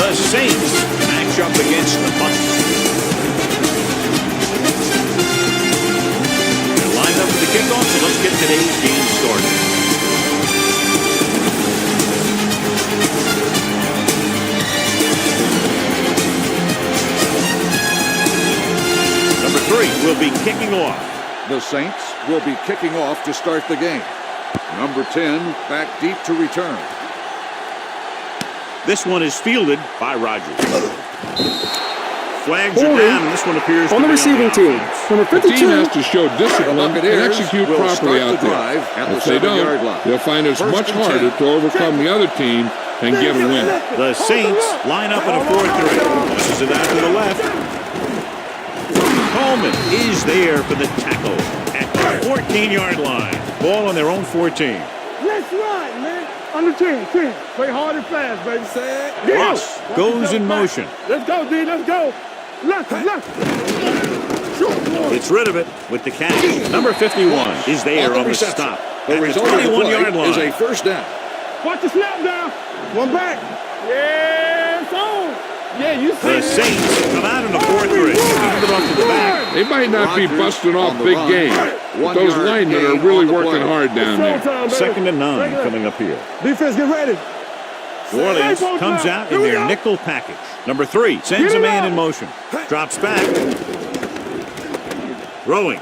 The Saints match up against the Bucs. They're lined up for the kickoff, so let's get today's game started. Number 3 will be kicking off. The Saints will be kicking off to start the game. Number 10 back deep to return. This one is fielded by Rodgers. Flags are down, and this one appears on the receiving team. Number 52. The team has to show discipline and execute properly out there. If they don't, they'll find it much harder to overcome the other team and get a win. The Saints line up in a 4-3. Pushes it out to the left. Coleman is there for the tackle at the 14-yard line. Ball on their own 14. Let's run, man. Under 10. Play hard and fast, baby. Set. Ross goes in motion. Let's go, D. Let's go. Left. Gets rid of it with the catch. Number 51 is there on the stop. The result of the play is a first down. Watch the snap down. One back. Yeah, it's on. Yeah, you see the Saints come out in a 4-3. Hand it off to the back. They might not be busting off big games, but those linemen are really working hard down there. 2nd and 9 coming up here. Defense, get ready. New Orleans comes out in their nickel package. Number 3 sends a man in motion. Drops back. Throwing.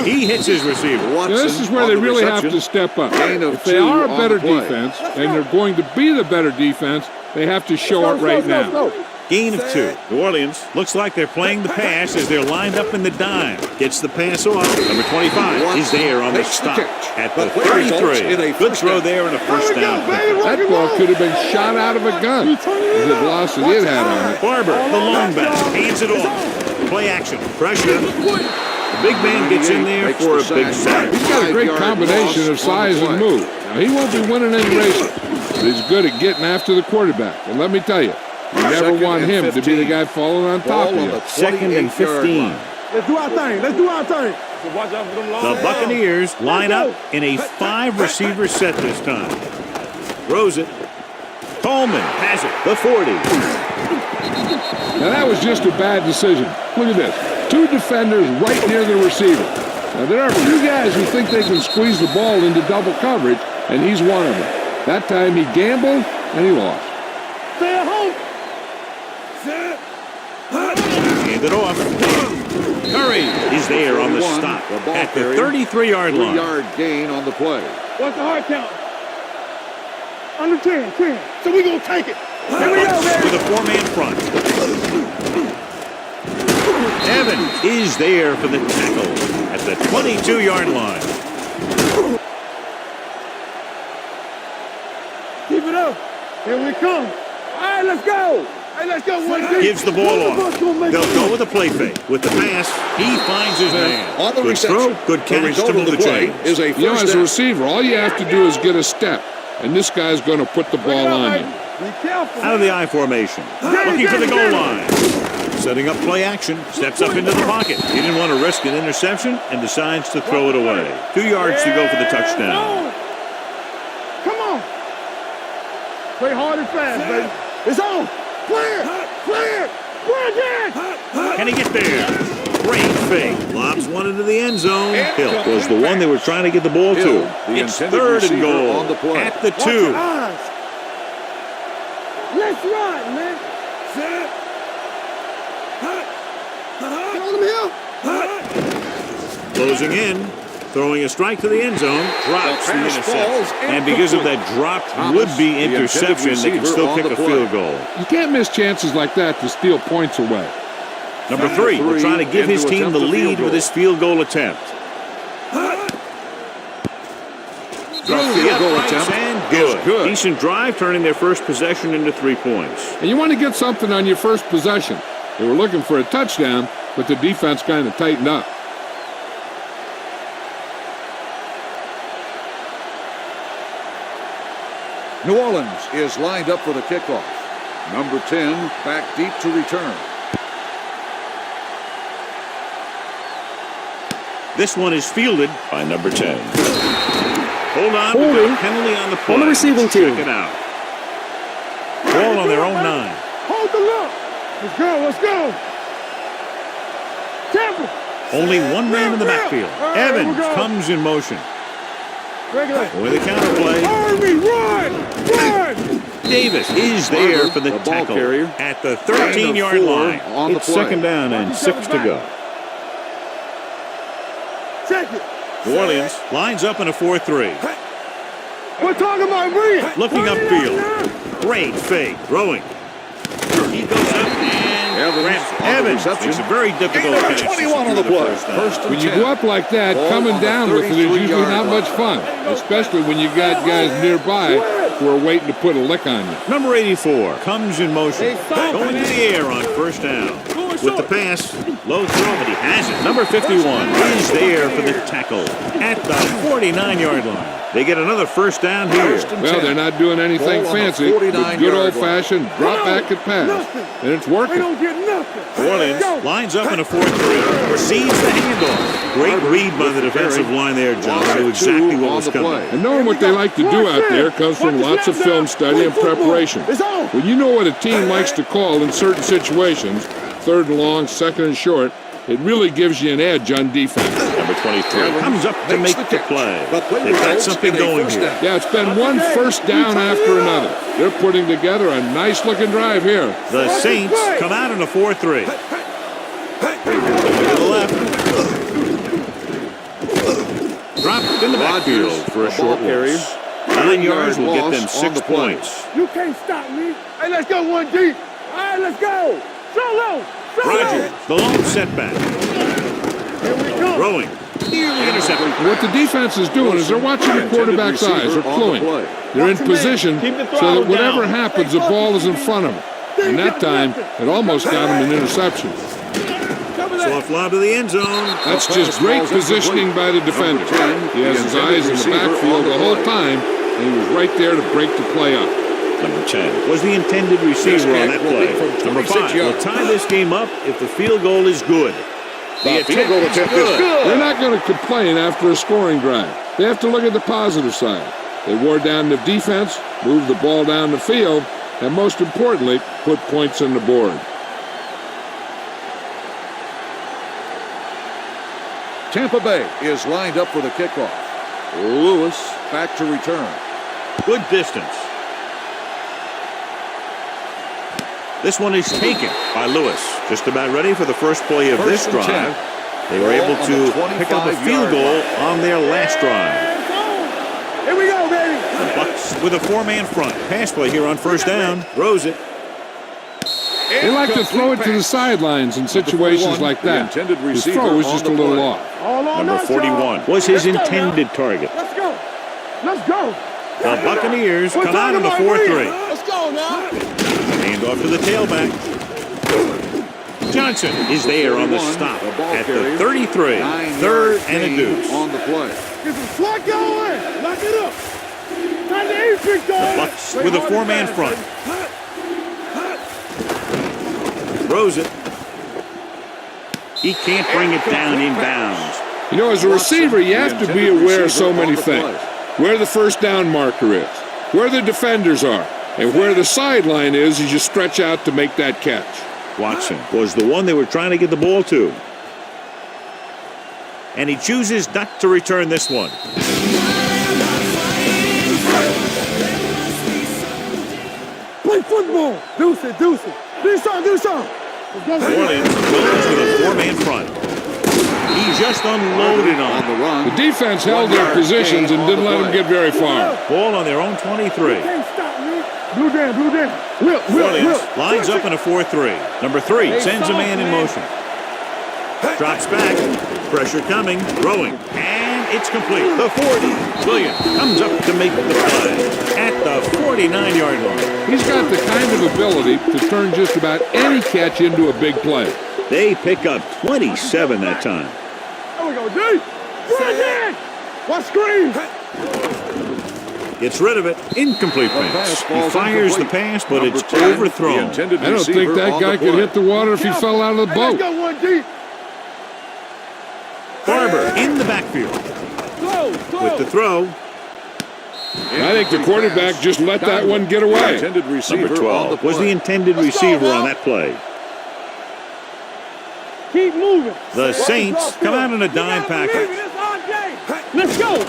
He hits his receiver. Now, this is where they really have to step up. If they are a better defense, and they're going to be the better defense, they have to show it right now. Gain of 2. New Orleans looks like they're playing the pass as they're lined up in the dime. Gets the pass off. Number 25 is there on the stop at the 33. Good throw there and a first down. That ball could have been shot out of a gun. The velocity it had on it. Barber, the long back, hands it off. Play action. Pressure. The big man gets in there for a big sack. He's got a great combination of size and move. Now, he won't be winning any races, but he's good at getting after the quarterback. And let me tell you, you never want him to be the guy falling on top of you. 2nd and 15. Let's do our thing. The Buccaneers line up in a 5-receiver set this time. Throws it. Coleman has it. The 40. Now that was just a bad decision. Look at this. 2 defenders right near the receiver. Now there are a few guys who think they can squeeze the ball into double coverage, and he's one of them. That time he gambled, and he lost. Stay at home. Hand it off. Curry is there on the stop at the 33-yard line. 3-yard gain on the play. What's the hard count? Under 10. So we're going to take it. Here we go, man. With a 4-man front. Evans is there for the tackle at the 22-yard line. Keep it up. Here we come. All right, let's go. Gives the ball off. They'll go with a play fake. With the pass, he finds his man. On the good reception, throw, good catch to move the chains. Is a first as a receiver, all you have to do is get a step, and this guy's going to put the ball on you. Out of the I formation. Looking for the goal line. Setting up play action. Steps up into the pocket. He didn't want to risk an interception and decides to throw it away. 2 yards to go for the touchdown. Come on. Play hard and fast, baby. It's on. Clear again. Can he get there? Great fake. Lobs one into the end zone. Hill was the one they were trying to get the ball to. It's 3rd and goal at the 2. Let's run, man. Closing in. Throwing a strike to the end zone, drops the interception. And because of that dropped would-be interception, they can still kick a field goal. You can't miss chances like that to steal points away. Number 3 will try to give his team the lead with his field goal attempt. Drops the goal attempt, and good. Decent drive, turning their first possession into 3 points. And you want to get something on your first possession. They were looking for a touchdown, but the defense kind of tightened up. New Orleans is lined up for the kickoff. Number 10 back deep to return. This one is fielded by number 10. Hold on, we've got a penalty on the play. On the receiving team. Check it out. Ball on their own 9. Hold the look. Let's go, let's go. Temple. Only one man in the backfield. Evans comes in motion. With a counter play. Army, run! Davis is there for the tackle carrier at the 13-yard line. on the It's play. 2nd down and 6 to go. Check it. New Orleans lines up in a 4-3. We're talking about me. Looking upfield. Great fake. Throwing. He goes up and Evans makes a very difficult catch. 21 on the play. When you go up like that, coming down with it is usually not much fun, especially when you got guys nearby who are waiting to put a lick on you. Number 84 comes in motion. Going to the air on 1st down. With the pass, low throw, but he has it. Number 51 is there for the tackle at the 49-yard line. They get another 1st down here. Well, they're not doing anything fancy. Good old-fashioned drop back and pass. And it's We working. don't get nothing. New Orleans lines up in a 4-3. Receives the handoff. Great read by the defensive line there, John. Knew exactly what was coming. And knowing what they like to do out there comes from lots of film study and preparation. When you know what a team likes to call in certain situations, 3rd and long, 2nd and short, it really gives you an edge on defense. Number 23 comes up to make the play. They've got something going here. Yeah, it's been one 1st down after another. They're putting together a nice-looking drive here. The Saints come out in a 4-3. To the left. Dropped in the backfield for a short carrier. 9 yards will get them 6 points. You can't stop me. Hey, let's go 1 deep. All right, let's go. Solo. Rodgers, the long setback. Here we go. Throwing. Nearly intercepted. What the defense is doing is they're watching the quarterback's eyes. They're cluing. They're in position so that whatever happens, the ball is in front of them. And that time, it almost got him an interception. Soft lob to the end zone. That's just great positioning by the defender. He has his eyes in the backfield the whole time, and he was right there to break the play up. Number 10 was the intended receiver on that play. Number 5 will tie this game up if the field goal is good. The field goal attempt is good. They're not going to complain after a scoring drive. They have to look at the positive side. They wore down the defense, moved the ball down the field, and most importantly, put points on the board. Tampa Bay is lined up for the kickoff. Lewis back to return. Good distance. This one is taken by Lewis. Just about ready for the first play of this drive. They were able to pick up a field goal on their last drive. Here we go, baby. The Bucs with a 4-man front. Pass play here on 1st down. Throws it. They like to throw it to the sidelines in situations like that. His throw was just a little off. Number 41 was his intended target. Let's go. Let's go. The Buccaneers come out in a 4-3. Let's go now. Hand off to the tailback. Johnson is there on the stop at the 33. 3rd and a deuce. On the play. Get some slack going. Lock it up. Time to aim pick The going. Bucs with a 4-man front. Throws it. He can't bring it down inbounds. You know, as a receiver, you have to be aware of so many things. Where the 1st down marker is, where the defenders are, and where the sideline is as you stretch out to make that catch. Watson was the one they were trying to get the ball to. And he chooses not to return this one. Play football. Deuce it, deuce it. Do something. New Orleans goes with a 4-man front. He just unloaded on the run. The defense held their positions and didn't let them get very far. Ball on their own 23. Can't stop me. Blue down. New Orleans lines up in a 4-3. Number 3 sends a man in motion. Drops back. Pressure coming. Throwing. And it's complete. The 40. Williams comes up to make the play at the 49-yard line. He's got the kind of ability to turn just about any catch into a big play. They pick up 27 that time. There we go, D. Right there. What screen? Gets rid of it. Incomplete pass. He fires the pass, but it's overthrown. I don't think that guy could hit the water if he fell out of the Let's boat. go 1 deep. Barber in the backfield. Slow. With the throw. I think the quarterback just let that one get away. Intended receiver Number 12 was the intended receiver on that play. Keep moving. The Saints come out in a dime package. Let's go.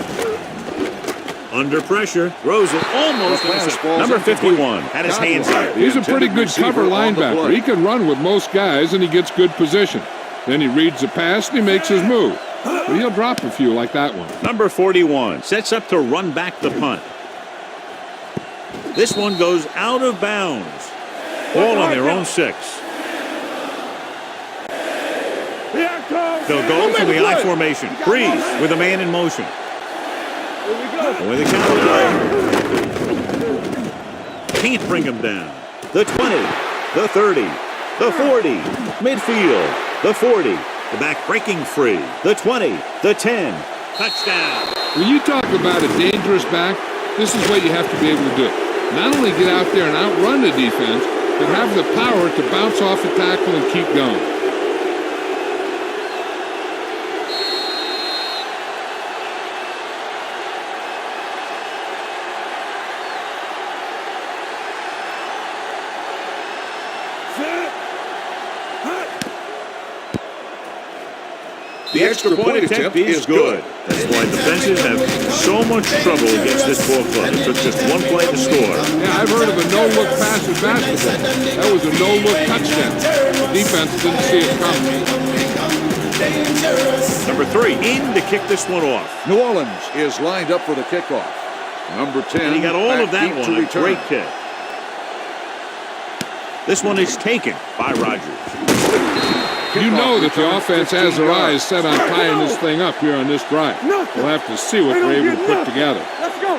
Under pressure, throws it almost intercepted. Number 51 had his hands up. He's a pretty good cover linebacker. He can run with most guys, and he gets good position. Then he reads the pass, and he makes his move. But he'll drop a few like that one. Number 41 sets up to run back the punt. This one goes out of bounds. Ball on their own 6. They'll go from the I formation. Breeze with a man in motion. With the counter. Can't bring him down. The 20, the 30, the 40, midfield, the 40. The back breaking free. The 20, the 10. Touchdown. When you talk about a dangerous back, this is what you have to be able to do. Not only get out there and outrun the defense, but have the power to bounce off a tackle and keep going. The extra point attempt is good. That's why defenses have so much trouble against this ball club. It took just one play to score. Yeah, I've heard of a no-look pass in basketball. That was a no-look touchdown. The defense didn't see it coming. Number 3 in to kick this one off. New Orleans is lined up for the kickoff. Number 10. And he got all of that one. A return. great kick. This one is taken by Rodgers. You know that the offense has their eyes set on tying this thing up here on this drive. We'll have to see what they're able to put together. Let's go.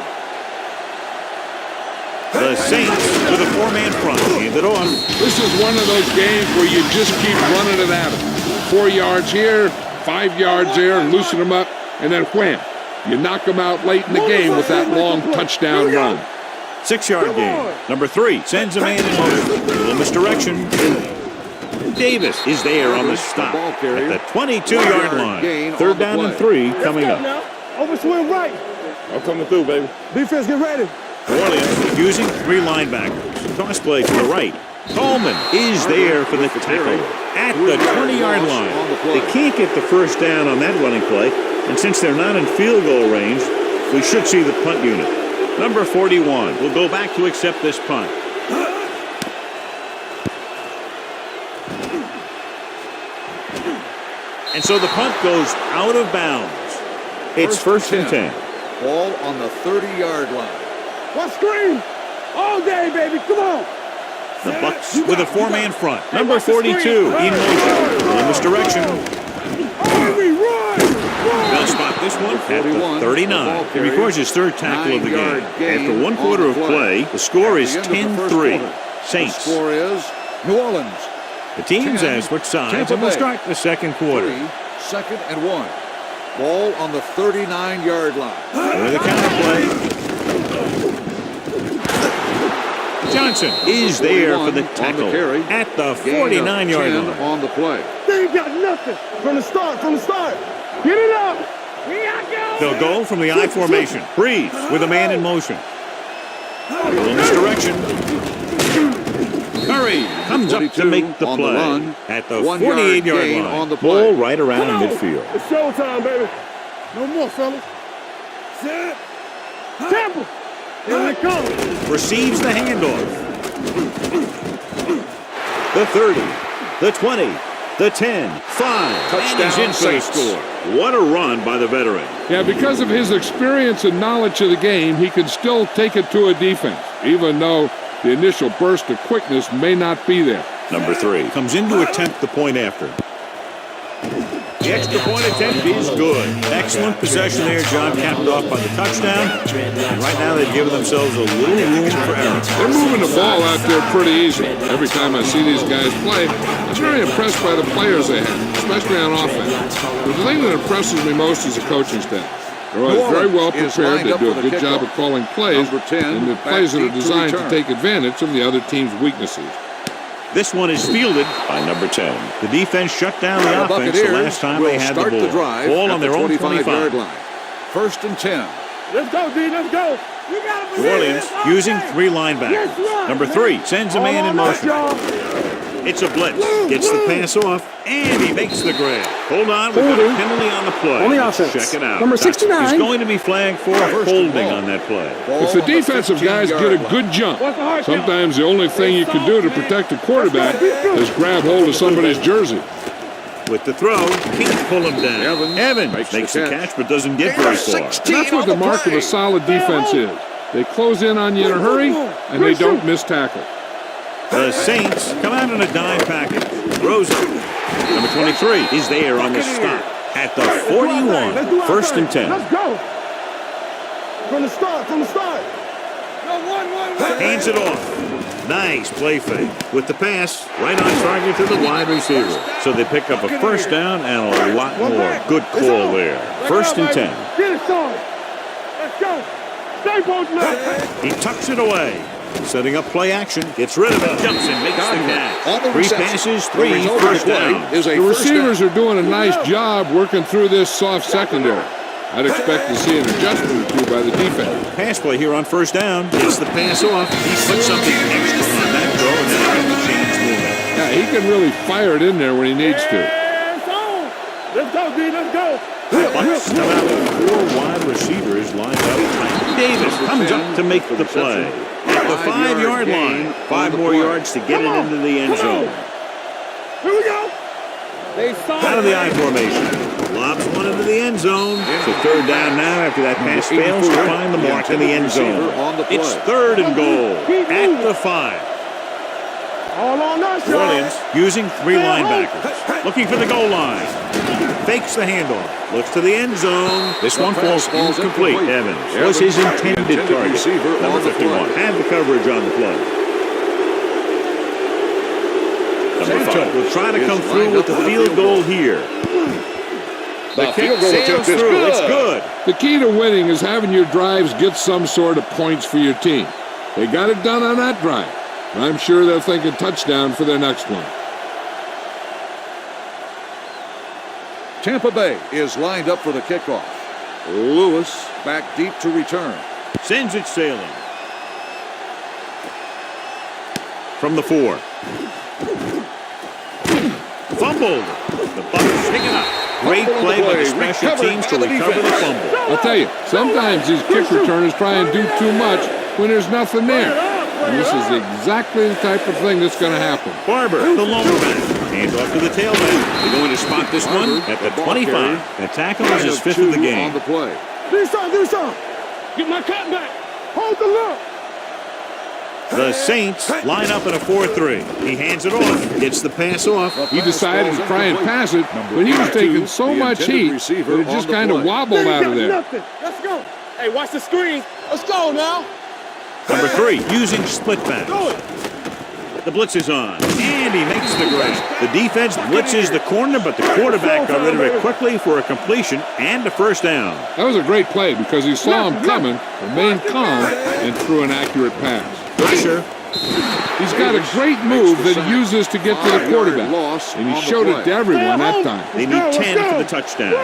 The Saints with a 4-man front. Hand it off. This is one of those games where you just keep running it at them. 4 yards here, 5 yards there, and loosen them up, and then wham. You knock them out late in the game with that long touchdown run. 6-yard gain. Number 3 sends a man in motion. A little misdirection. Davis is there on the stop at the 22-yard line. 3rd down and 3 coming up. Over swing right. I'm coming through, baby. Defense, get ready. New Orleans using 3 linebackers. Toss play to the right. Coleman is there for the tackle at the 20-yard line. They can't get the first down on that running play, and since they're not in field goal range, we should see the punt unit. Number 41 will go back to accept this punt. And so the punt goes out of bounds. It's first and 10. Ball on the 30-yard line. What screen? All day, baby. Come on. The Bucs with a 4-man front. Number 42 in motion. In this direction. They'll spot this one at the 39. He records his 3rd tackle of the game. After 1 quarter of play, the score is 10-3. Saints. The score is New Orleans. The teams have switched sides and will start the 2nd quarter. 2nd and 1. Ball on the 39-yard line. With the counter play. Johnson is there for the tackle at the 49-yard line. On the play. They ain't got nothing. From the start. Get it up. They'll go from the I formation. Breeze with a man in motion. In this direction. Curry comes up to make the play at the 48-yard line. On the ball right around midfield. It's showtime, baby. No more, fellas. Set. Temple. Here it comes. Receives the handoff. The 30, the 20, the 10, 5. Touchdown, in for the score. What a run by the veteran. Yeah, because of his experience and knowledge of the game, he can still take it to a defense, even though the initial burst of quickness may not be there. Number 3 comes in to attempt the point after. The extra point attempt is good. Excellent possession there, John, capped off by the touchdown. And right now they've given themselves a little room for error. They're moving the ball out there pretty easy. Every time I see these guys play, I'm very impressed by the players they have, especially on offense. But the thing that impresses me most is the coaching staff. They're always very well prepared. They do a good job of calling plays, and the plays that are designed to take advantage of the other team's weaknesses. This one is fielded by number 10. The defense shut down the offense the last time they had the ball. Ball on their own 25. Line. 1st and 10. Let's go, D. Let's go. You got New Orleans using 3 linebackers. Number 3 sends a man in motion. It's a blitz. Gets the pass off, and he makes the grab. Hold on, we've got a penalty on the play. On the Let's offense. check it out. Number 69. He's going to be flagged for holding on that play. If the defensive guys get a good jump, sometimes the only thing you can do to protect a quarterback is grab hold of somebody's jersey. With the throw, can't pull him down. Evans makes the catch, but doesn't get very far. And that's what the mark of a solid defense is. They close in on you in a hurry, and they don't miss tackle. The Saints come out in a dime package. Throws it. Number 23 is there on the stop at the 41. 1st and 10. Let's go. From the start. Hands it off. Nice play fake. With the pass, right on target to the wide receiver. So they pick up a 1st down and a lot more. Good call there. 1st and 10. Get it started. Let's go. Stay both left. He tucks it away. Setting up play action. Gets rid of it. Jumps and makes the catch. 3 passes, 3 first down. The receivers are doing a nice job working through this soft secondary. I'd expect to see an adjustment or two by the defense. Pass play here on 1st down. Gets the pass off. He puts something extra on that throw and then the chains moving. Yeah, he can really fire it in there when he needs to. Let's go, D. Let's go. Bucks come out with 4 wide receivers lined up. Davis comes up to make the play. At the 5-yard line. 5 more yards to get it into the end zone. Here we go. Out of the I formation. Lobs one into the end zone. So 3rd down now after that pass fails to find the mark in the end zone. It's 3rd and goal at the 5. All on us, New Orleans using 3 linebackers. Looking for the goal line. Fakes the handoff. Looks to the end zone. This one falls incomplete. Evans was his intended target. Number 51 had the coverage on the play. Number 5 will try to come through with the field goal here. The kick sails through. It's good. The key to winning is having your drives get some sort of points for your team. They got it done on that drive. I'm sure they'll think a touchdown for their next one. Tampa Bay is lined up for the kickoff. Lewis back deep to return. Sends it sailing. From the 4. Fumbled. The Bucs pick it up. Great play by the special teams to recover the fumble. I'll tell you, sometimes these kick returners try and do too much when there's nothing there. And this is exactly the type of thing that's going to happen. Barber, the lone back. Hands off to the tailback. They're going to spot this one at the 25. The tackle is his 5th of the game. On the play. Do something. Get my cut back. Hold the look. The Saints line up in a 4-3. He hands it off. Gets the pass off. He decided to try and pass it, but he was taking so much heat that it just kind of wobbled out of there. Let's go. Hey, watch the screen. Let's go now. Number 3 using split backs. The blitz is on, and he makes the grab. The defense blitzes the corner, but the quarterback got rid of it quickly for a completion and a 1st down. That was a great play because he saw him coming, remained calm, and threw an accurate pass. Pressure. He's got a great move that he uses to get to the quarterback, and he showed it to everyone that time. They need 10 for the touchdown.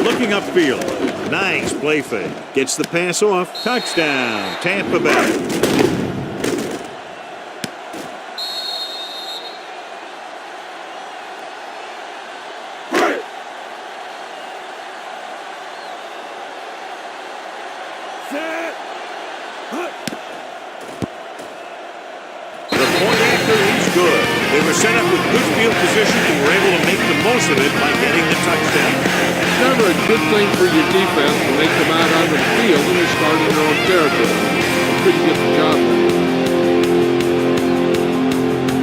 Looking upfield. Nice play fake. Gets the pass off. Touchdown, Tampa Bay. Good. They were set up with good field position and were able to make the most of it by getting the touchdown. It's never a good thing for your defense when they come out onto the field and they start in their own territory. They couldn't get the job done.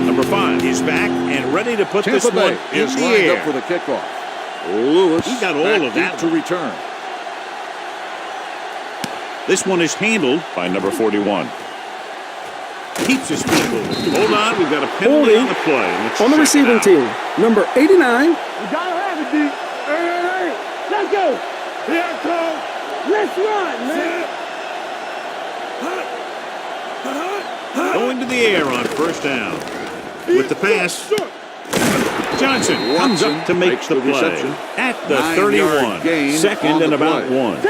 Number 5 is back and ready to put Tampa this one Bay in is the lined air. up for the kickoff. Lewis He got all back of that deep to return. This one is handled by number 41. Keeps his feet moving. Hold on, we've got a penalty on the play. Let's On the check receiving it out. team, number 89. We gotta have it, D. Hey. Let's go. Here it comes. Let's run, man. Going to the air on 1st down. With the pass. Johnson comes up to make the play. reception. At the 9-yard 31. gain Second on and the about play. 1.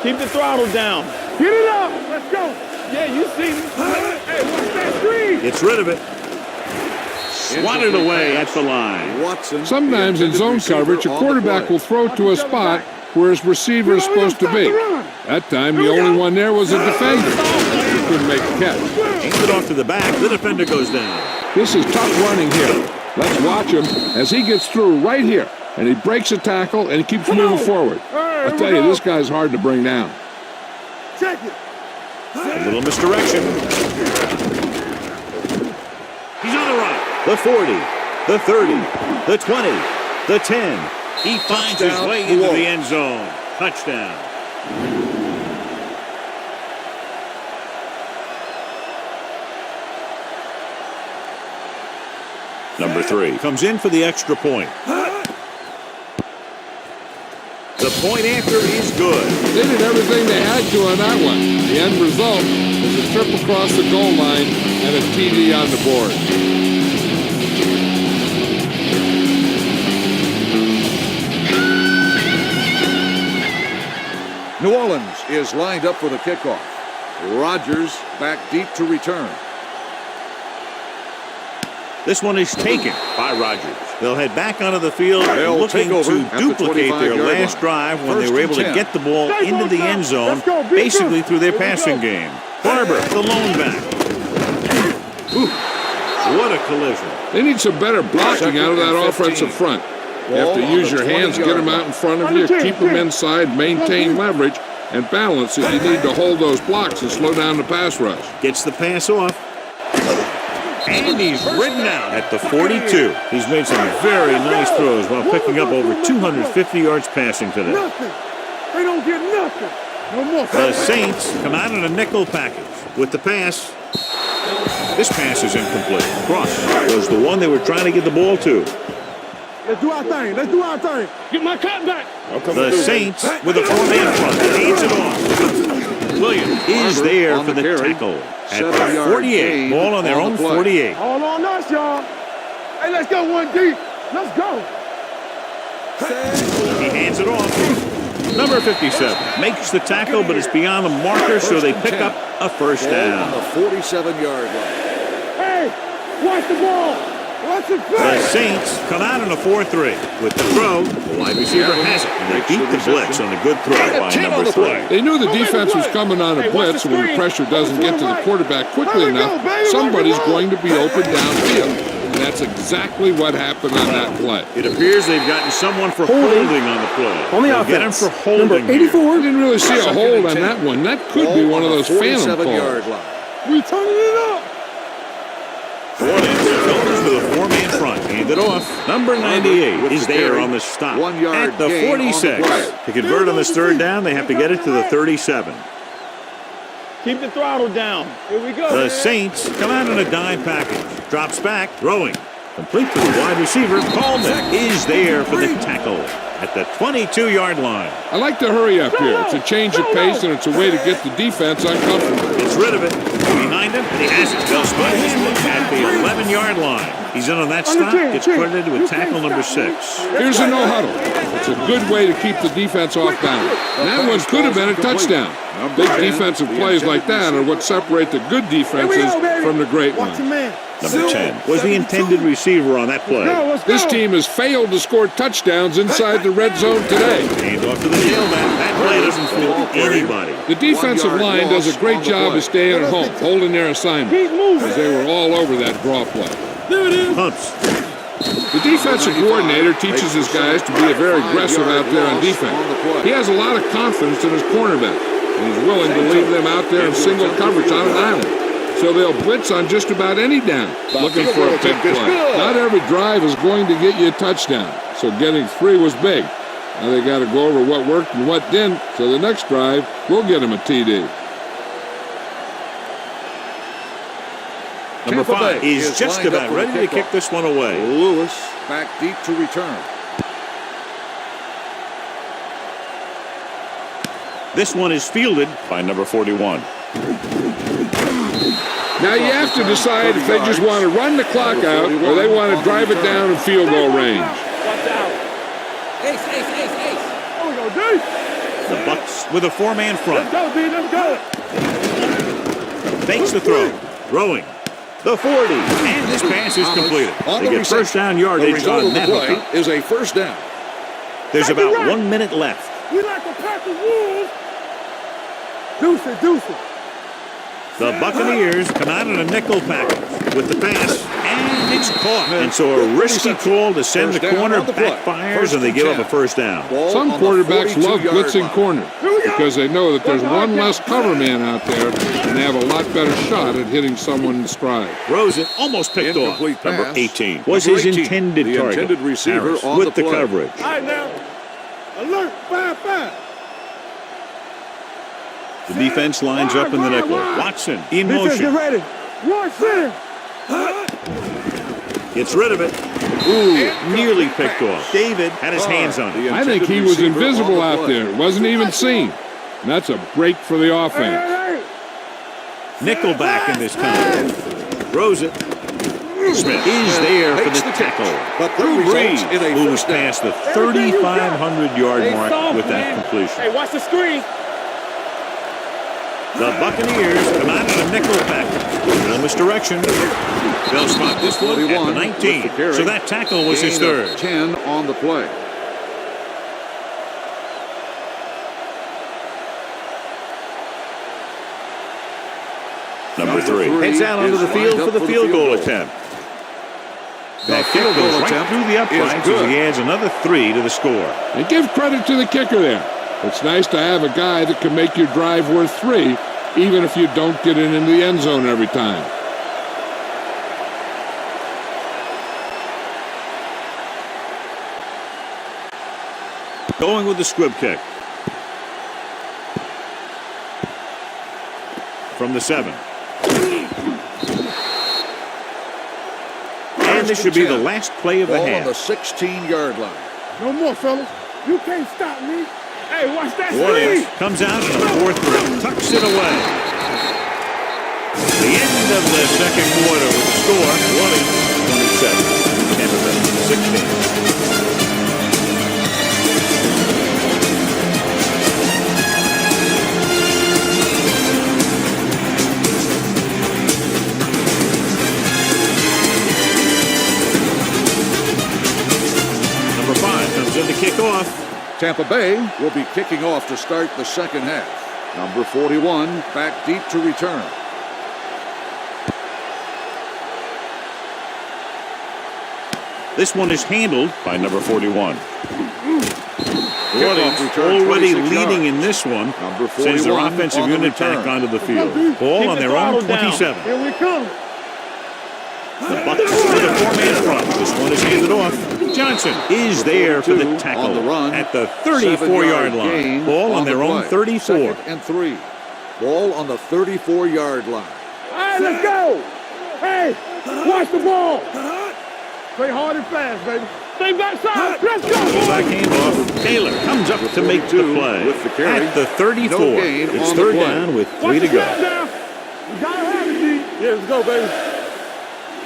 Keep the throttle down. Get it up. Let's go. Yeah, you see me. Hey, what's that screen? Gets rid of it. Swatted away at the line. Watson, Sometimes in zone coverage, a quarterback will throw to a spot where his receiver is supposed to be. That time, the only one there was a defender. He couldn't make a catch. Hands it off to the back. The defender goes down. This is tough running here. Let's watch him as he gets through right here. And he breaks a tackle and he keeps moving forward. I'll tell you, this guy's hard to bring down. Check it. A little misdirection. He's on the run. The 40, the 30, the 20, the 10. He finds his way into the end zone. Touchdown. Number 3 comes in for the extra point. The point after is good. They did everything they had to on that one. The end result is a trip across the goal line and a TD on the board. New Orleans is lined up for the kickoff. Rodgers back deep to return. This one is taken by Rodgers. They'll head back onto the field They'll looking take over to at the duplicate their 25-yard last line. drive when they First were and able to 10. get the ball into the end zone, basically through their passing game. Barber, the lone back. Ooh, what a collision. They need some better blocking out of that offensive front. You have to use your hands, get them out in front of you, keep them inside, maintain leverage, and balance if you need to hold those blocks and slow down the pass rush. Gets the pass off. And he's ridden out at the 42. He's made some very nice throws while picking up over 250 yards passing today. Nothing. They don't get nothing. No more. The Saints come out in a nickel package with the pass. This pass is incomplete. Cross was the one they were trying to get the ball to. Let's do our thing. Let's do our thing. Get my cut back. The Saints with a 4-man front. Hands it off. Williams is there for the tackle. At the 48. Ball on their own 48. All on us, y'all. Hey, let's go one deep. Let's go. He hands it off. Number 57 makes the tackle, but it's beyond the marker, so they pick up a first down. On the 47-yard line. Hey, watch the ball. Watch the The play. Saints come out in a 4-3. With the throw, the wide receiver has it, and they beat the blitz on a good throw by number 3. They knew the defense was coming on a blitz, and when the pressure doesn't get to the quarterback quickly enough, somebody's going to be open downfield. And that's exactly what happened on that play. It appears they've gotten someone for holding on the play. On the They'll get him offense. for holding. Number 84. We didn't really see a hold on that one. That could be one of those phantom calls. 47-yard line. We turning it up. Hornets goes with a 4-man front. Hand it off. Number 98 is there on the stop. 1 yard at the gain on the 46. play. To convert on this third down, they have to get it to the 37. Keep the throttle down. Here we go. The Saints come out in a dime package. Drops back, throwing. Complete to the wide receiver. Coleman is there for the tackle at the 22-yard line. I like to hurry up here. It's a change of pace, and it's a way to get the defense uncomfortable. Gets rid of it. Behind him, and he has it. They'll spot this one at the 11-yard line. He's in on that stop. Gets credited with tackle number 6. Here's a no-huddle. It's a good way to keep the defense off balance. And that one could have been a touchdown. Big defensive plays like that are what separate the good defenses from the great ones. Number 10 was the intended receiver on that play. This team has failed to score touchdowns inside the red zone today. Hand off to the tailback. That play doesn't fool anybody. The defensive line does a great job of staying at home, holding their assignment, as they were all over that draw play. Pumps. The defensive coordinator teaches his guys to be very aggressive out there on defense. He has a lot of confidence in his cornerback, and he's willing to leave them out there in single coverage on an island. So they'll blitz on just about any down, looking for a big play. Not every drive is going to get you a touchdown, so getting 3 was big. Now they got to go over what worked and what didn't, so the next drive will get them a TD. Number 5 is just about ready to kick this one away. Lewis back deep to return. This one is fielded by number 41. Now you have to decide if they just want to run the clock out or they want to drive it down in field goal range. Watch out. Ace. Oh, we go deep. The Bucs with a four-man front. Let's go, D. Let's go. Fakes the throw. Throwing. The 40. And this pass is completed. They get first down yardage on that play is a first down. There's about 1 minute left. We like a pack of wolves. Deuce it. The Buccaneers come out in a nickel package with the pass, and it's caught. And so a risky call to send the corner backfires, and they give up a first down. Some quarterbacks love blitzing corners because they know that there's one less cover man out there, and they have a lot better shot at hitting someone in stride. Throws it, almost picked off. Number 18 was his Number 18, intended the target. intended receiver Harris on with the the play. coverage. All right, now. Alert, 5-5. The defense lines up in the nickel. Watson in Defense, get motion. ready. Watson. Gets rid of it. Ooh, nearly picked off. David had his hands on it. I think he was invisible out there. Wasn't even seen. And that's a break for the offense. Nickelback in this time. Throws it. Smith is there for the tackle. Drew Brees, who was past the 3,500-yard mark with that completion. Hey, watch the screen. The Buccaneers come out in a nickel package. No misdirection. They'll spot this one at the 19. So that tackle was his third. 10 on the play. Number 3 heads out onto the field for the field goal attempt. That kick goes right through the uprights as he adds another 3 to the score. And give credit to the kicker there. It's nice to have a guy that can make your drive worth 3, even if you don't get it into the end zone every time. Going with the squib kick. From the 7. And this should be the last play of the Ball on half. the 16-yard line. No more, fellas. You can't stop me. Hey, watch that Warriors screen. comes out in the 4th round, tucks it away. The end of the second quarter with the score 20-27. Tampa Bay 16. Number 5 comes in to kick off. Tampa Bay will be kicking off to start the second half. Number 41 back deep to return. This one is handled by number 41. Kickoff return, Already 26 leading yards. in this one. Number Sends their 41 offensive on the unit return. back onto the field. Ball on their own 27. Here we come. The Bucs with a four-man front. This one is handed off. Johnson is there for the tackle on the run, at the 34-yard line. gain Ball on their own play. 34. 2nd and 3. Ball on the 34-yard line. All right, let's go. Hey, watch the ball. Play hard and fast, baby. Stay backside. Let's go. Back handoff. Taylor comes up to make the play with the carry. at the 34. No gain It's on the 3rd play. down with 3 Watch to the go. snap down. You gotta have it, D. Yeah, let's go, baby.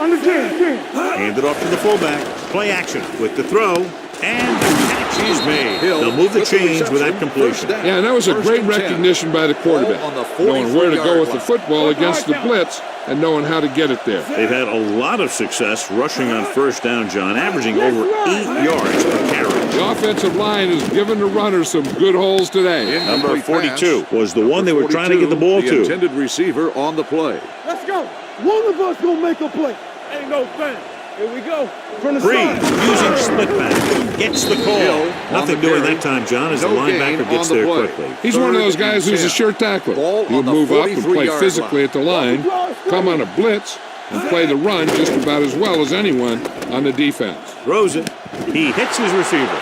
Under 10. Handed off to the fullback. Play action with the throw. And the catch is made. Hill They'll move the with the chains with that reception. completion. First down. Yeah, and that was a First great and 10. recognition by the quarterback, Ball on the knowing where to go with the 44-yard football against the blitz and knowing how to get it there. They've had a lot of success rushing on first down, John, averaging over 8 yards per carry. The offensive line has given the runners some good holes today. Number Incomplete 42 pass. was the one they were trying to get the ball the to. intended receiver on the play. Let's go. One of us gonna make a play. Ain't no thing. Here we go. From the Breed side. using split back. Gets the call. Hill on Nothing the doing carry. that time, John, as No the linebacker gain gets on the there play. quickly. He's one of those 3rd guys and who's a 10. sure tackler. Ball He'll on the move up and play 43-yard physically line. at the line, come on a blitz, and play the run just about as well as anyone on the defense. Throws it. He hits his receiver.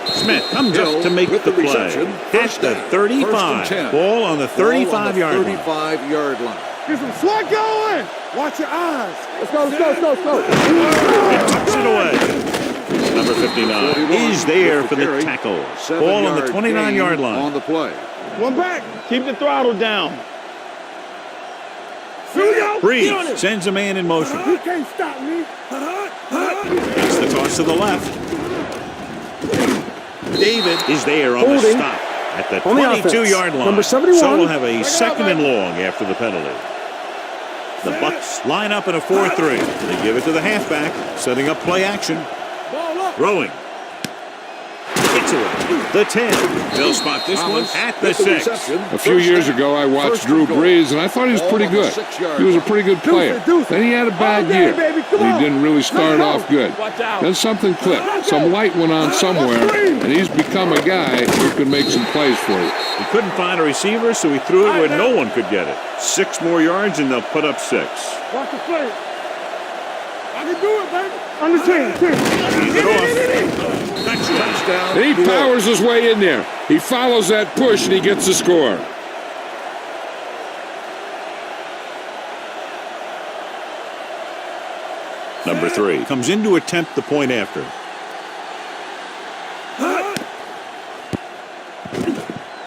Smith comes Hill up to make with the the play. reception. At First the down. 35. 1st and 10. Ball on the 35-yard line. 35-yard line. Get some swag going. Watch your eyes. Let's go. And tucks it away. Number 59 is there for the carry. tackle. Ball on the 7-yard 29-yard gain line. on the play. One back. Keep the throttle down. Here we go. Breeze sends a man in motion. You can't stop me. It's the toss to the left. David is there on the Holding. stop at the On the offense. 22-yard line. Number 71. So we'll have a second and long after the penalty. The Bucs line up in a 4-3. They give it to the halfback, setting up play action. Ball up. Throwing. Gets away. The 10. They'll spot this one at the 6. A few years ago, I watched Drew Brees, and I thought he was pretty good. He was a pretty good player. Then he had a bad year. He didn't really start off good. Then something clicked. Some light went on somewhere, and he's become a guy who can make some plays for you. He couldn't find a receiver, so he threw it where no one could get it. 6 more yards, and they'll put up 6. Watch the play. I can do it, baby. On the 10. Hands it off. Touchdown. And he powers his way in there. He follows that push, and he gets the score. Number 3 comes in to attempt the point after.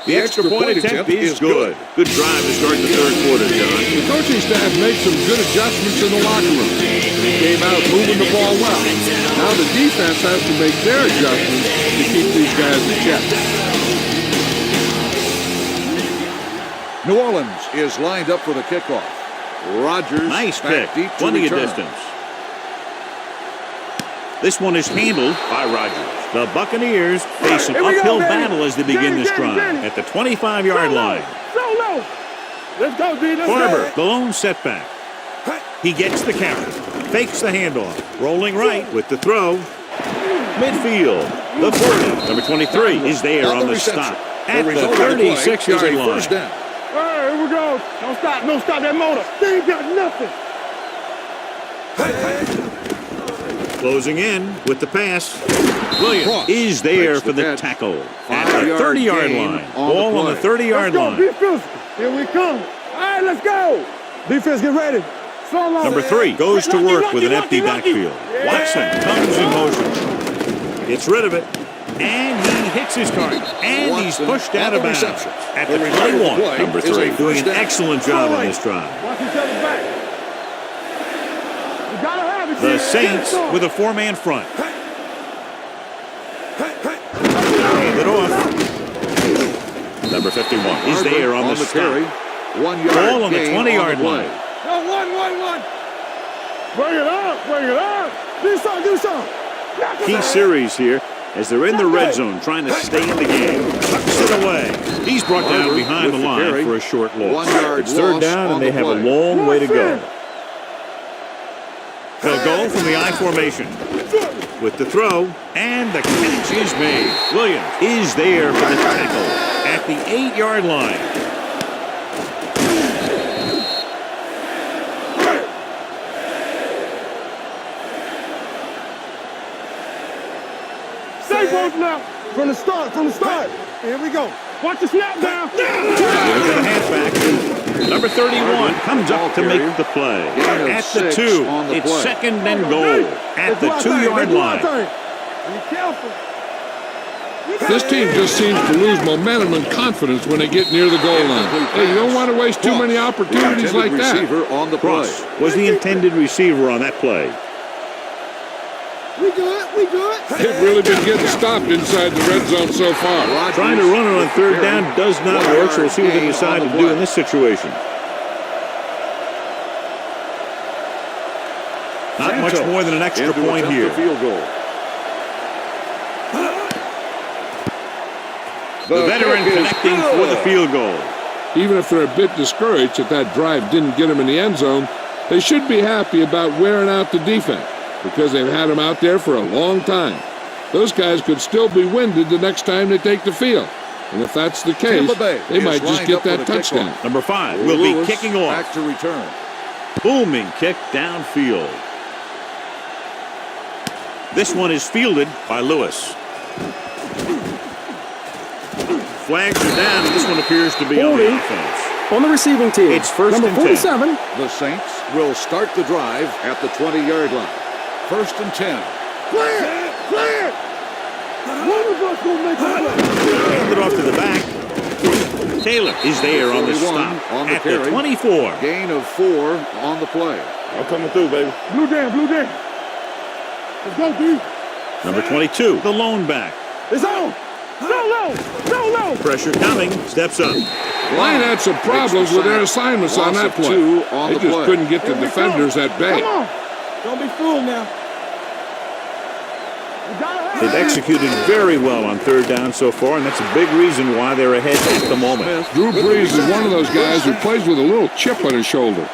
The extra point attempt is good. Good drive to start the third quarter, John. The coaching staff made some good adjustments in the locker room. They came out moving the ball well. Now the defense has to make their adjustments to keep these guys in check. New Orleans is lined up for the kickoff. Rodgers Nice back pick. deep to Plenty of return. distance. This one is handled by Rodgers. The Buccaneers face an Here we go, uphill baby. battle as they begin this drive Danny. at the 25-yard line. Solo. Let's go, D. Let's Barber, go. the lone setback. He gets the carry. Fakes the handoff. Rolling right with the throw. Midfield. The 40. Number 23 is there on the stop at the 36-yard line. First down. All right, here we go. Don't stop. Don't stop that motor. They ain't got nothing. Closing in with the pass. Williams Cross is there makes for the catch. tackle at the 5-yard 30-yard gain line. on the Ball on the play. 30-yard Let's go. Be line. physical. Here we come. All right, let's go. Defense, get ready. Solo. Number 3 goes to work with an empty backfield. Yeah. Watson comes in motion. Gets rid of it. And he hits his target. And he's Watson pushed out of on the bounds reception. at the The result of the 21. play Number is 3 a doing first an down. excellent job on this drive. Watch each other back. You gotta have it. The G. Saints Get it with a 4-man front. Hand it off. Number 51 is there on the stop. carry. 1 yard Ball on the gain 20-yard the play. line. Go, one. Bring it up. Bring it up. Do something. Knock it Key down. series here as they're in the red zone trying to stay in the game. Tucks it away. He's brought down Barber behind the with the line carry. for a short loss. 1 yard It's third loss down on and they the have a play. long way to go. Watson. They'll go from the I formation with the throw, and the catch is made. Williams is there for the tackle at the 8-yard line. Stay both now. From the start. Here we go. Watch the snap down. Look at the halfback. Number 31 comes up to make the play. Gain of At the 6 2, on the it's play. second and goal at the 2-yard line. Be careful. This team just seems to lose momentum and confidence when they get near the goal line. Hey, you don't want to waste too many opportunities like that. Receiver on the play. Cross was the intended receiver on that play. We good. They've really been getting stopped inside the red zone so far. Rodgers Trying to run it on third down does not 1 work, so we'll see what they gain decide on to the do play. in this situation. Not much Santos more than an extra in to point attempt here. the field goal. The veteran kick is connecting good. for the field goal. Even if they're a bit discouraged that that drive didn't get them in the end zone, they should be happy about wearing out the defense because they've had them out there for a long time. Those guys could still be winded the next time they take the field. And if that's the case, Tampa Bay they is might just lined get up for that the touchdown. kickoff. Number 5 will be Lewis kicking off. back to return. Booming kick downfield. This one is fielded by Lewis. Flags are down, and this one appears to be on the Holding. offense. On the receiving team. It's first Number and 10. 47. The Saints will start the drive at the 20-yard line. First and 10. Clear. One of us gonna make a play. Hand it off to the back. Taylor is there on the 41 stop on the at the carry. 24. Gain of 4 on the play. I'm coming through, baby. Blue down, blue down. Let's go, D. Number 22, the lone back. It's on. Go low, go low. Pressure coming, steps up. Line had some problems with their assignments on Loss that of play. 2 on They the just play. couldn't get the defenders at bay. Come on. Don't be fooled now. They've executed very well on third down so far, and that's a big reason why they're ahead at the moment. Drew Brees is one of those guys who plays with a little chip on his shoulder.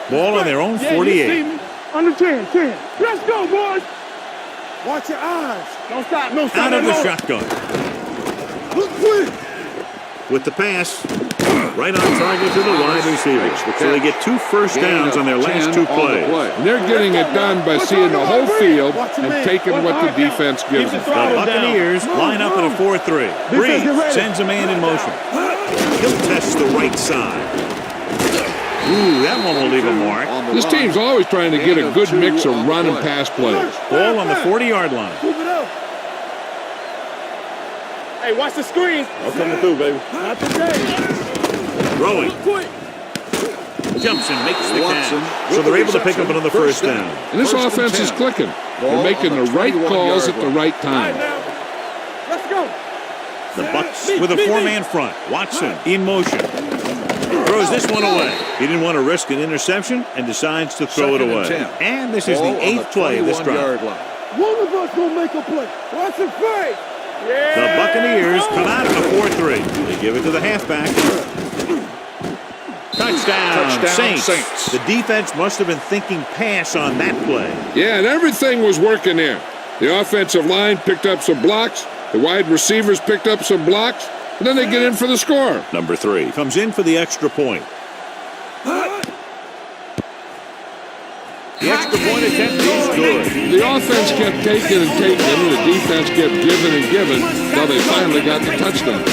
Ball on their own 48. Under 10, 10. Let's go, boys. Watch your eyes. Don't stop, no stop. Out of the no. shotgun. Look quick. With the pass, right on target to the wide receiver. So they get 2 first downs on their last 2 plays. And they're getting it done by seeing the whole field and taking what the defense gives them. The Buccaneers line up in a 4-3. Brees sends a man in motion. He'll test the right side. Ooh, that one will leave a mark. This team's always trying to get a good mix of run and pass plays. Ball on the 40-yard line. Move it up. Hey, watch the screen. I'm coming through, baby. Not today. Throwing. Quick. Jumps and makes the Watson catch. with So they're the able to pick up reception. another first down. And this First and offense is 10. clicking. They're Ball making on the the right 21 calls yard at the line. right All right, time. now. Let's go. The Bucs with a 4-man front. Watson in motion. Throws this one away. He didn't want to risk an interception and decides to throw it Second and away. 10. And this is Ball the on 8th play of this 21-yard drive. line. One of us gonna make a play. Watch the play. The Buccaneers come out of the 4-3. They give it to the halfback. Touchdown, Saints. The defense must have been thinking pass on that play. Yeah, and everything was working there. The offensive line picked up some blocks. The wide receivers picked up some blocks. And then they get in for the score. Number 3 comes in for the extra point. The extra point attempt is good. The offense kept taking and taking, and the defense kept giving and giving until they finally got the touchdown.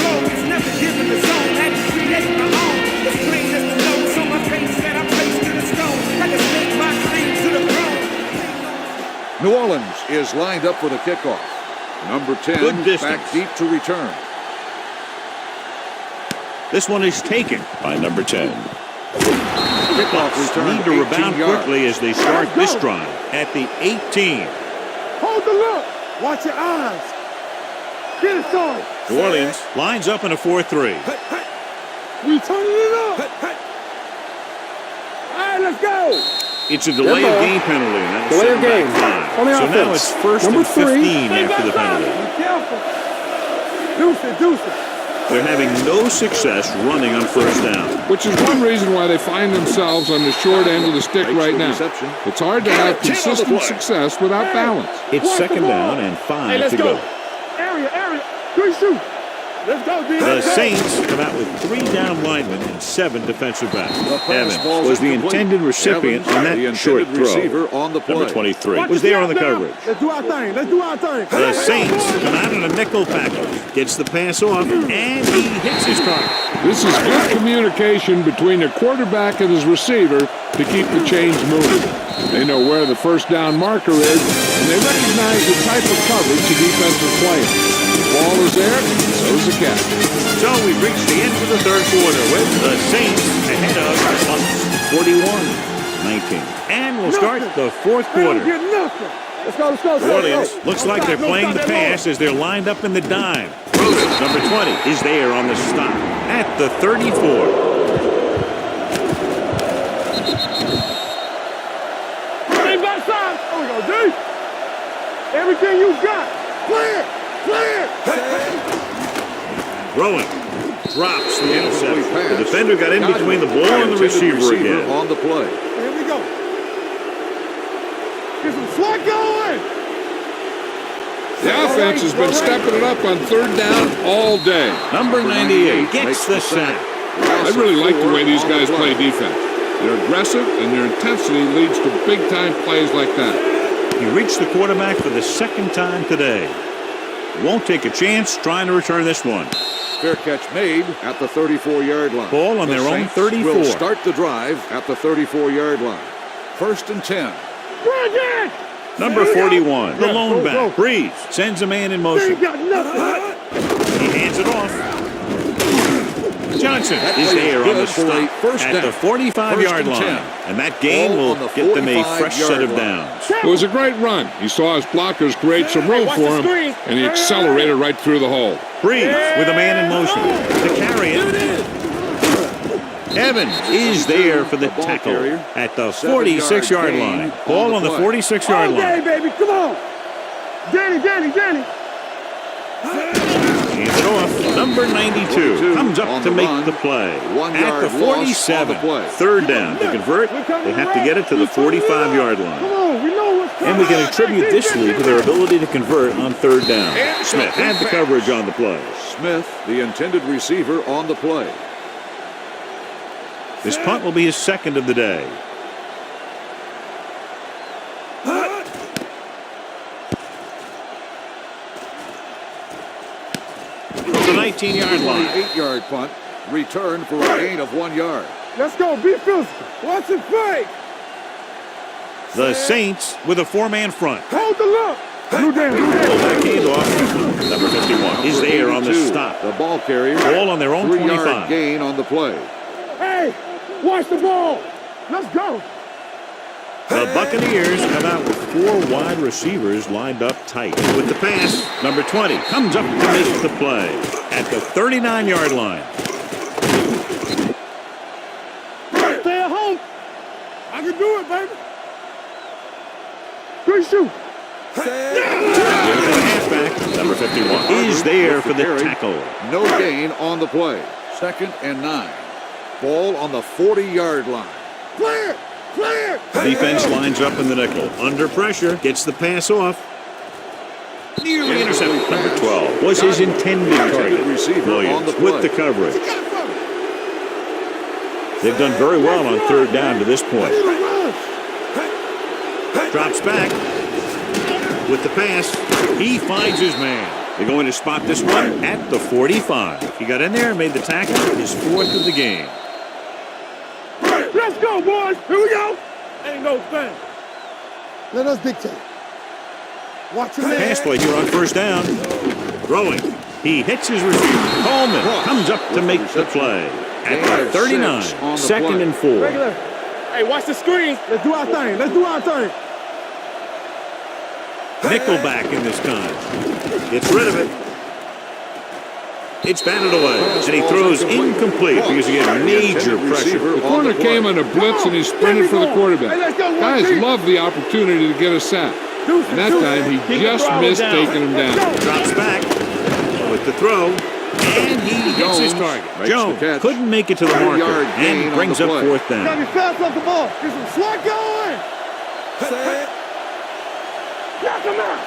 New Orleans is lined up for the kickoff. Number 10 Good distance. back deep to return. This one is taken by number 10. Kickoff return Need to rebound 18 yards. quickly as they start this drive at the 18. Hold the look. Watch your eyes. Get it started. New Orleans lines up in a 4-3. We turning it up. All right, let's go. It's a delay of game penalty. And that'll Delay set of them game. back 5. On the So now offense. it's first Number and 15 3. after the penalty. Be careful. Deuce it, deuce it. They're having no success running on first down. Which is one reason why they find themselves on the short end of the stick Makes right the now. reception. It's hard to have consistent success without balance. It's Watch the second ball. down and Hey, 5 let's to go. go. Area. 3 shoot. Let's go, D. The Saints come out with 3 down linemen and 7 defensive backs. The pass Evans ball was is the complete. intended recipient Evans, on that the short intended throw. receiver on the play. Number 23 Watch was the there on the snap now. coverage. Let's do our thing. Let's do our thing. The Saints come out in a nickel package. Gets the pass off, and he hits his target. This is good communication between the quarterback and his receiver to keep the chains moving. They know where the first down marker is, and they recognize the type of coverage the defense is playing. The ball is there, so is the catch. So we've reached the end of the third quarter with the Saints ahead of the Bucs 41-19. And we'll start the fourth They don't quarter. get nothing. Let's go, let's go. New Orleans looks like they're playing the pass as they're lined up in the dime. Number 20 is there on the stop at the 34. Hey, back side. There we go, D. Everything you got. Clear. Throwing. Drops the interception. Pass. The defender got in between the ball and the Intended receiver again. on the play. Here we go. Get some slack going. The offense has been stepping it up on third down all day. Number 98 gets the sack. I really like the way these guys play defense. They're aggressive, and their intensity leads to big-time plays like that. He reached the quarterback for the second time today. Won't take a chance trying to return this one. Fair catch made at the 34-yard line. Ball on The their own Saints 34. will start the drive at the 34-yard line. First and 10. Bring it. Number 41, the lone back. Breeze sends a man in They motion. ain't got nothing. He hands it off. Johnson is there on the stop at the 45-yard line. And that gain will get them a fresh set of downs. It was a great run. He saw his blockers create some room for him, and he accelerated right through the hole. Breeze with a man in motion to carry it. Evans is there for the tackle at the 46-yard line. Ball on the 46-yard line. Okay, baby, come on. Danny. Hands it off. Number 92 comes up to make the play. At the 47, third down. To convert, they have to get it to the 45-yard Come line. on, we know what's coming. And we can attribute this lead to their ability to convert on third down. Smith had the coverage on the play. Smith, the intended receiver, on the play. This punt will be his second of the day. From the 19-yard line. 8-yard punt, return for a gain of 1 yard. Let's go, be physical. Watch it fake. The Saints with a four-man front. Hold the look. Blue down. Pull that handoff. Number 51 is there on the stop. The ball carrier. Ball on their own 3-yard 25. gain on the play. Hey, watch the ball. Let's go. The Buccaneers come out with four wide receivers lined up tight. With the pass, number 20 comes up to make the play at the 39-yard line. Stay at home. I can do it, baby. Good shoot. Give it to the halfback. Number 51 is there for the tackle. No gain on the play. 2nd and 9. Ball on the 40-yard line. Clear. Defense lines up in the nickel. Under pressure, gets the pass off. Nearly intercepted. Number 12 was his intended target. Williams with the coverage. They've done very well on third down to this point. Drops back with the pass. He finds his man. They're going to spot this one at the 45. He got in there and made the tackle. His fourth of the game. Let's go, boys. Here we go. Ain't no thing. Let us dictate. Watch your man. Pass play here on first down. Throwing. He hits his receiver. Coleman comes up to make the play. At the 39, 2nd and 4. Regular. Hey, watch the screen. Let's do our thing. Nickelback in this time. Gets rid of it. It's batted away. And he throws incomplete because he had major pressure. The corner came on a blitz and he sprinted for the quarterback. Guys love the opportunity to get a sack. And that time he just missed taking him down. Drops back with the throw. And he hits his target. Jones couldn't make it to the marker and brings up fourth down. Gotta be fast off the ball. Get some slack going. Knock him out.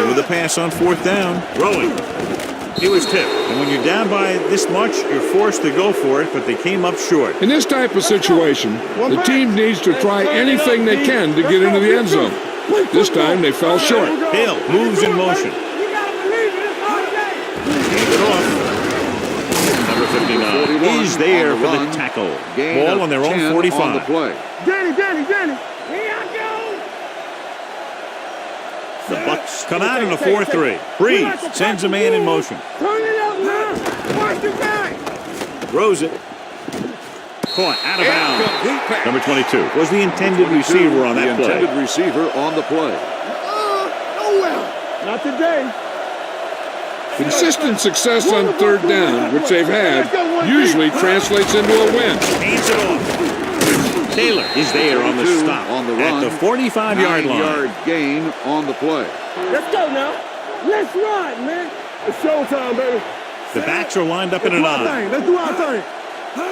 With a pass on fourth down. Throwing. It was tipped. And when you're down by this much, you're forced to go for it, but they came up short. In this type of situation, the team needs to try anything they can to get into the end zone. This time they fell short. Hill moves in motion. Hands it off. Number 59 is there for the tackle. Ball on their own 45. On the play. Danny. Here I go. The Bucs come out in a 4-3. Breeze sends a man in motion. Turn it up now. Watch your back. Throws it. Caught out of bounds. Number 22 was the intended receiver on that play. The intended receiver on the play. Nowhere. Not today. Consistent success on third down, which they've had, usually translates into a win. Hands it off. Taylor is there on the stop on the run, at the 45-yard line. 9-yard gain on the play. Let's go now. Let's ride, man. It's showtime, baby. The backs are lined up in a nine. Let's do our thing.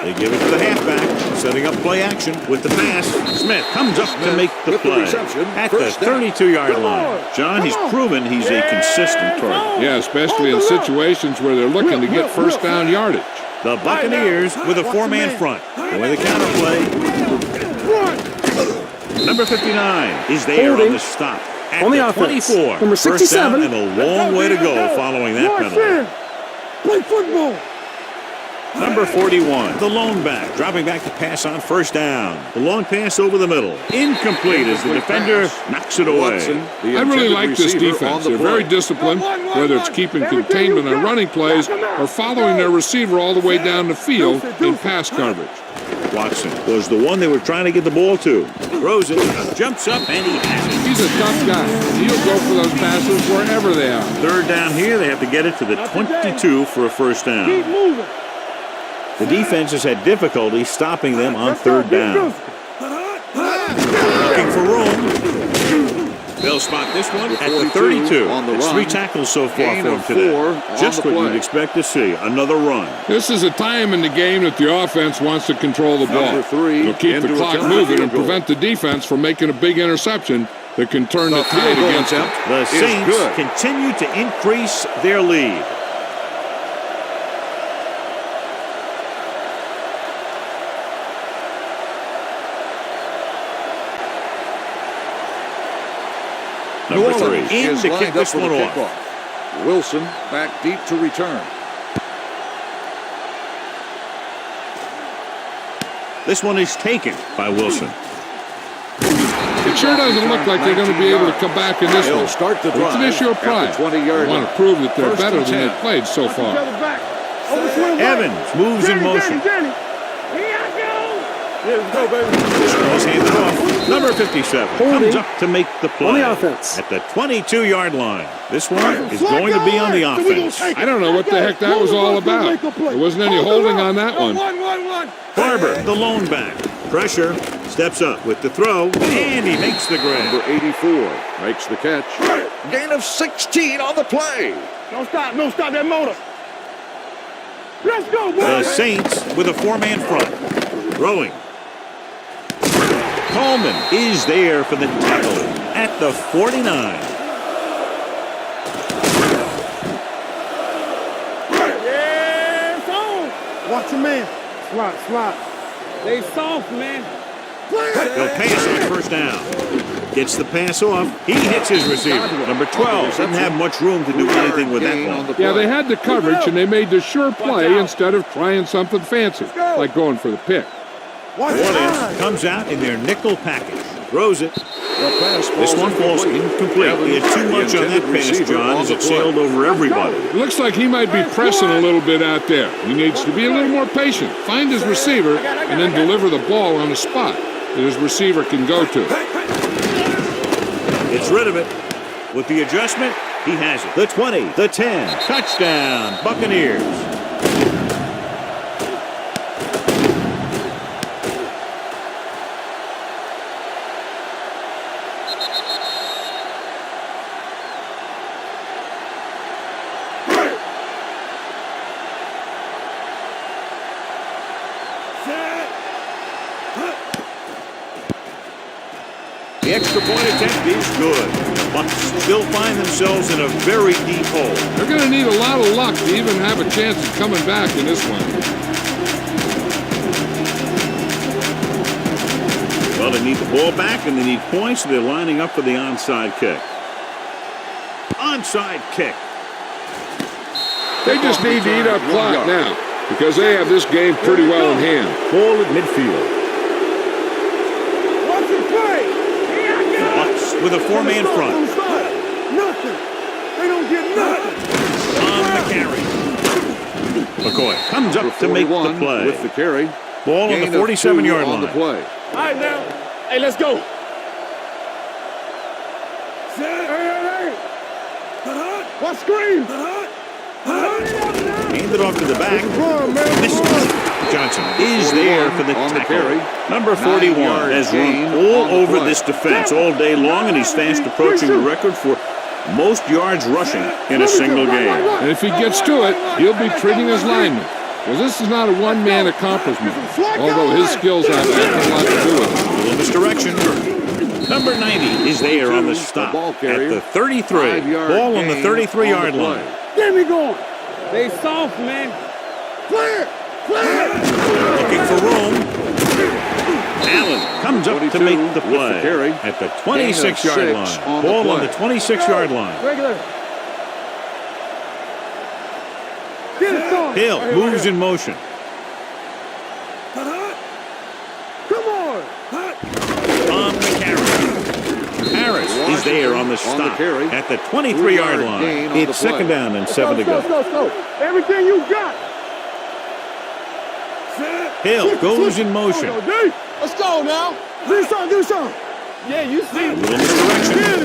They give it to the halfback, setting up play action with the pass. Smith comes up to make the play at the 32-yard line. John, he's proven he's a consistent target. Yeah, especially in situations where they're looking to get first down yardage. The Buccaneers with a four-man front. Going the counter play. Number 59 is there on the stop at on the the offense. 24. Number 67. First down and a long way to go following that penalty. Play football. Number 41, the lone back, dropping back to pass on first down. The long pass over the middle. Incomplete as the defender knocks it away. I really like this defense. They're very disciplined, whether it's keeping containment on running plays or following their receiver all the way down the field in pass coverage. Watson was the one they were trying to get the ball to. Throws it, jumps up, and he has it. He's a tough guy. He'll go for those passes wherever they are. Third down here, they have to get it to the 22 for a first down. Keep moving. The defense has had difficulty stopping them on third down. Looking for room. They'll spot this one at the 32. It's 3 tackles so far for him today. Just what you'd expect to see. Another run. This is a time in the game that the offense wants to control the ball. It'll keep the clock moving and prevent the defense from making a big interception that can turn the tide against them. The Saints continue to increase their lead. Number 3 in to kick this one off. Wilson back deep to return. This one is taken by Wilson. It sure doesn't look like they're going to be able to come back in this one. Start the It's an issue of pride. They want to prove that they're better than they've played so far. Evans moves in motion. Let's go, baby. This one is handed off. Number 57 comes up to make the play on the offense at the 22-yard line. This one is going to be on the offense. I don't know what the heck that was all about. There wasn't any holding on that one. Barber, the lone back. Pressure, steps up with the throw, and he makes the grab. Number 84 makes the catch. Gain of 16 on the play. Don't stop that motor. Let's go, boys. The Saints with a 4-man front. Throwing. Coleman is there for the tackle at the 49. Yeah, it's on. Watch your man. Slot. They soft, man. They'll pass on first down. Gets the pass off. He hits his receiver. Number 12 didn't have much room to do anything with that one. Yeah, they had the coverage, and they made the sure play instead of trying something fancy, like going for the pick. Warden comes out in their nickel package. Throws it. This one falls incomplete. He had too much on that pass, John, as it sailed over everybody. It looks like he might be pressing a little bit out there. He needs to be a little more patient. Find his receiver and then deliver the ball on a spot that his receiver can go to. Gets rid of it. With the adjustment, he has it. The 20, the 10. Touchdown, Buccaneers. The extra point attempt is good. But still find themselves in a very deep hole. They're going to need a lot of luck to even have a chance of coming back in this one. Well, they need the ball back and they need points, so they're lining up for the onside kick. Onside kick. They just need to eat up clock now because they have this game pretty well in hand. Ball at midfield. With a 4-man front. Nothing. They don't get nothing. On the carry. McCoy comes up to make the play. With the carry. Ball on the 47-yard line. On the play. All right, now. Hey, let's go. Hey. What screen? Handed off to the back. Johnson is there for the tackle. Number 41 has run all over this defense all day long, and he's fast approaching the record for most yards rushing in a single game. And if he gets to it, he'll be treating his linemen. Well, this is not a one-man accomplishment, although his skills have a lot to do with it. A little misdirection. Number 90 is there on the stop at the 33. Ball on the 33-yard line. Get me going. They soft, man. Clear. Looking for room. Allen comes up to make the play at the 26-yard line. Ball on the 26-yard line. Get it going. Hill moves in motion. there on the stop at the 23-yard line. It's second down and 7 to go. Go. Everything you got. Hill goes in motion. Let's go now. Do something. Yeah, you see. Little misdirection.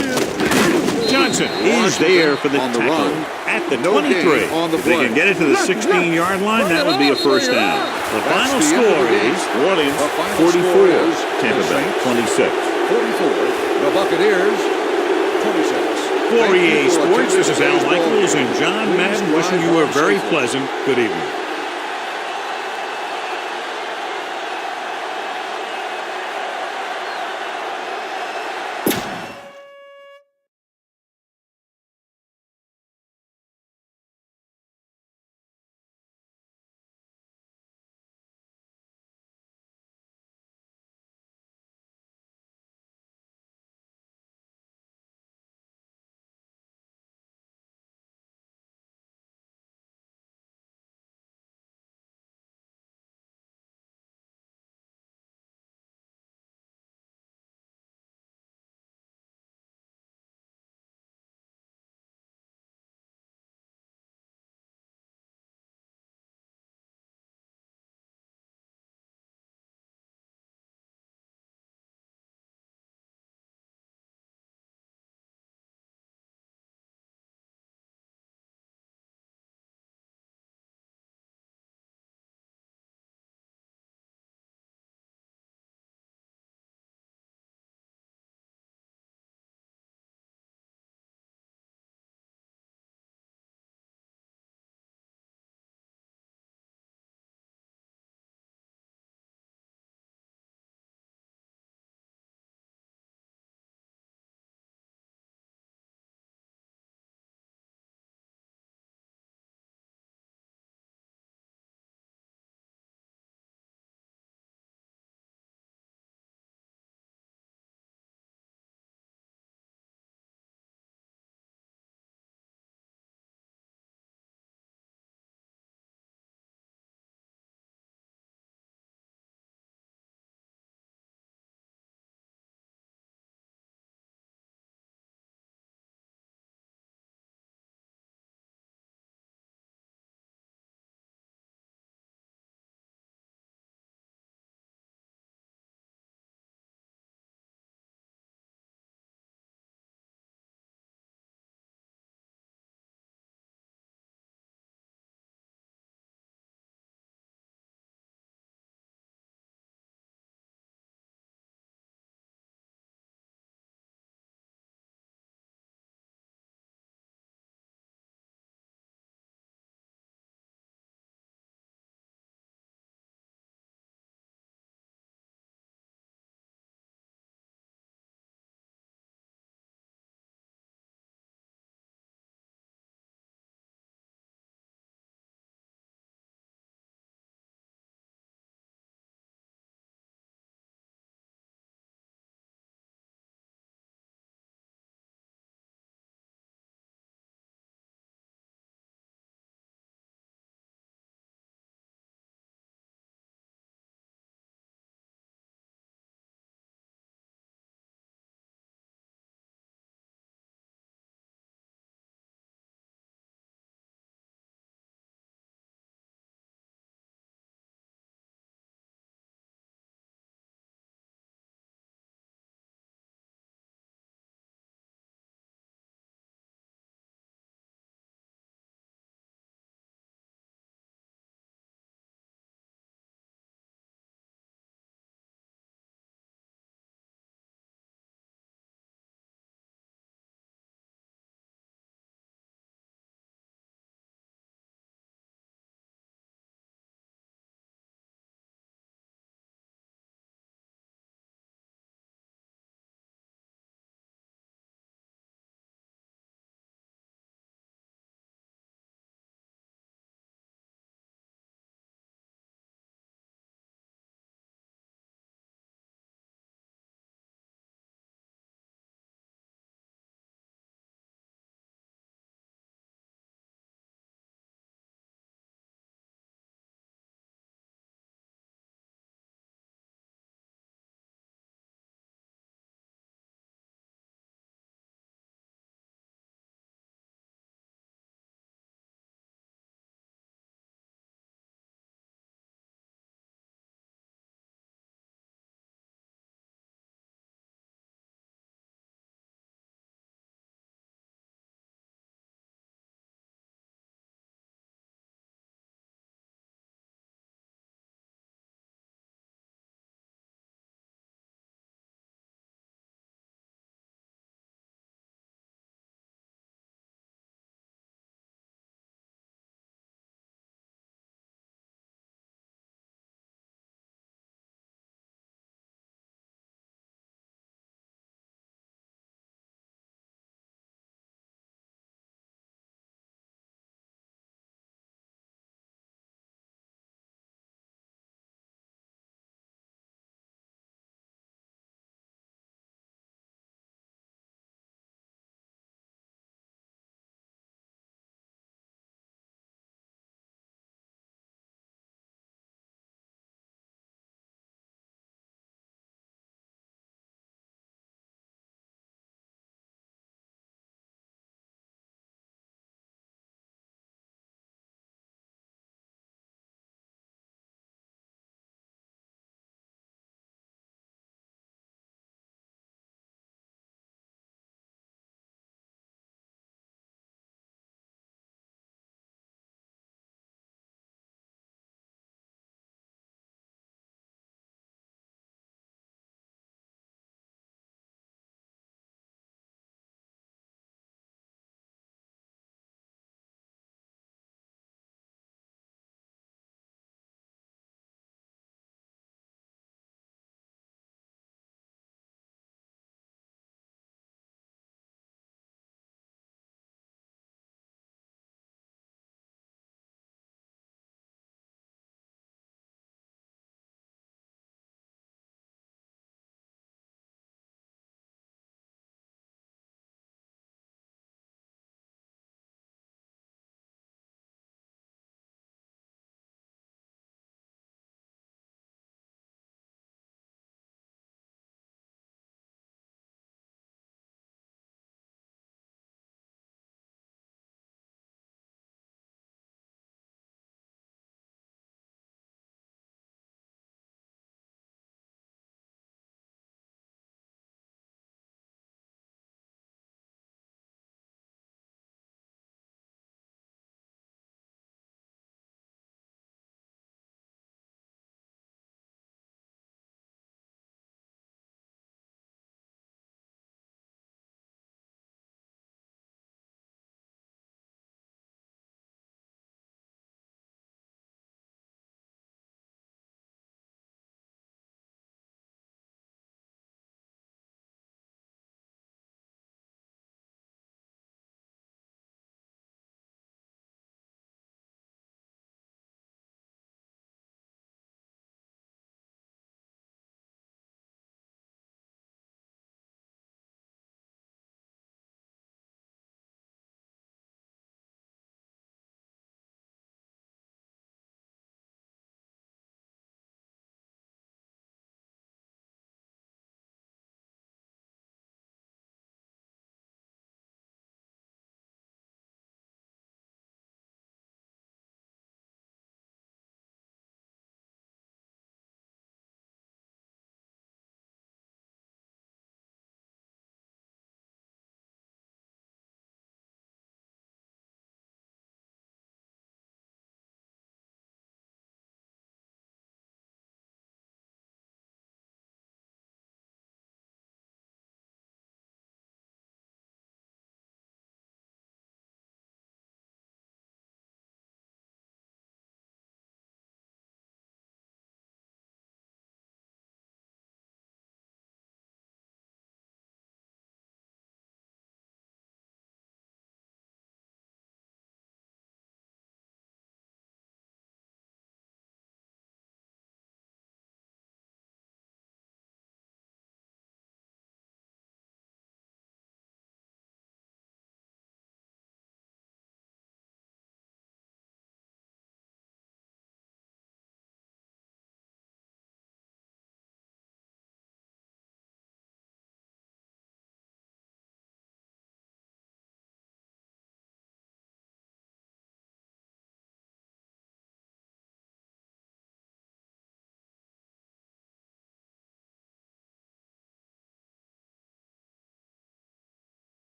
Johnson is there for the tackle at the 23. If they can get it to the 16-yard line, that would be a first down. The final score is New Orleans 44, Tampa Bay 26. 44, the Buccaneers 26. For EA Sports, this is Al Michaels and John Madden wishing you a very pleasant good evening.